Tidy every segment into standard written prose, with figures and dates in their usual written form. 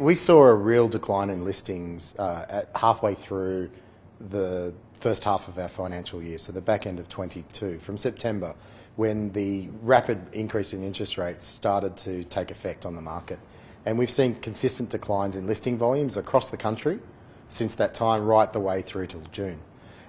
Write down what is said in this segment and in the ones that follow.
We saw a real decline in listings at halfway through the first half of our financial year, so the back end of 22, from September, when the rapid increase in interest rates started to take effect on the market. And we've seen consistent declines in listing volumes across the country since that time, right the way through till June.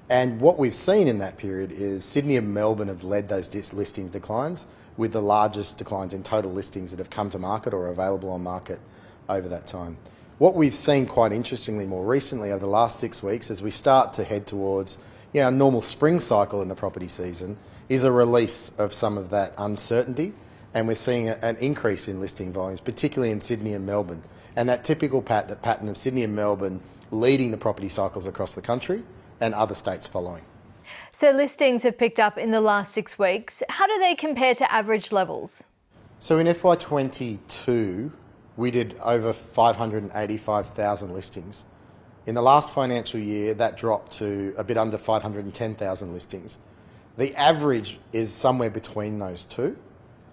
And what we've seen in that period is Sydney and Melbourne have led those listings declines, with the largest declines in total listings that have come to market or are available on market over that time. What we've seen quite interestingly more recently over the last 6 weeks, as we start to head towards a normal spring cycle in the property season, is a release of some of that uncertainty, and we're seeing an increase in listing volumes, particularly in Sydney and Melbourne. And that typical pattern of Sydney and Melbourne leading the property cycles across the country and other states following. So listings have picked up in the last 6 weeks. How do they compare to average levels? So in FY22, we did over 585,000 listings. In the last financial year, that dropped to a bit under 510,000 listings. The average is somewhere between those two.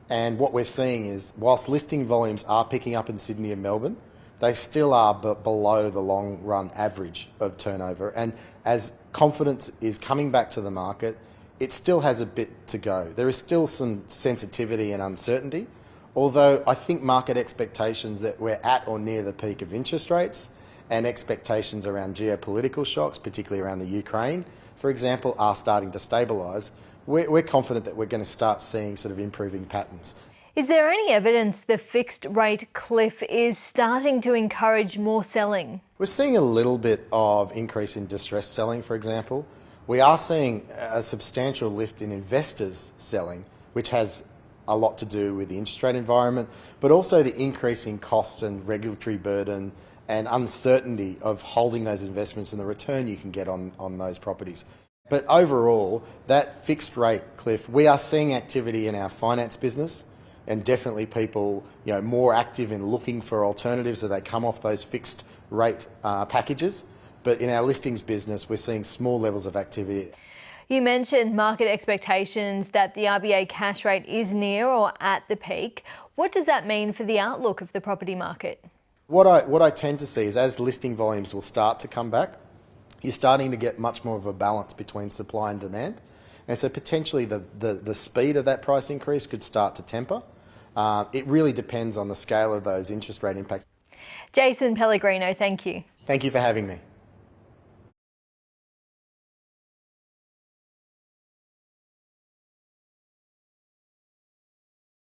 And what we're seeing is, whilst listing volumes are picking up in Sydney and Melbourne, they still are below the long run average of turnover. And as confidence is coming back to the market, it still has a bit to go. There is still some sensitivity and uncertainty, although I think market expectations that we're at or near the peak of interest rates and expectations around geopolitical shocks, particularly around the Ukraine, for example, are starting to stabilise. We're confident that we're going to start seeing sort of improving patterns. Is there any evidence the fixed rate cliff is starting to encourage more selling? We're seeing a little bit of increase in distressed selling, for example. We are seeing a substantial lift in investors selling, which has a lot to do with the interest rate environment, but also the increasing cost and regulatory burden and uncertainty of holding those investments and the return you can get on those properties. But overall, that fixed rate cliff, we are seeing activity in our finance business, and definitely people more active in looking for alternatives as they come off those fixed rate packages. But in our listings business, we're seeing small levels of activity. You mentioned market expectations that the RBA cash rate is near or at the peak. What does that mean for the outlook of the property market? What I tend to see is, as listing volumes will start to come back, you're starting to get much more of a balance between supply and demand. And so potentially the speed of that price increase could start to temper. It really depends on the scale of those interest rate impacts. Jason Pellegrino, thank you. Thank you for having me.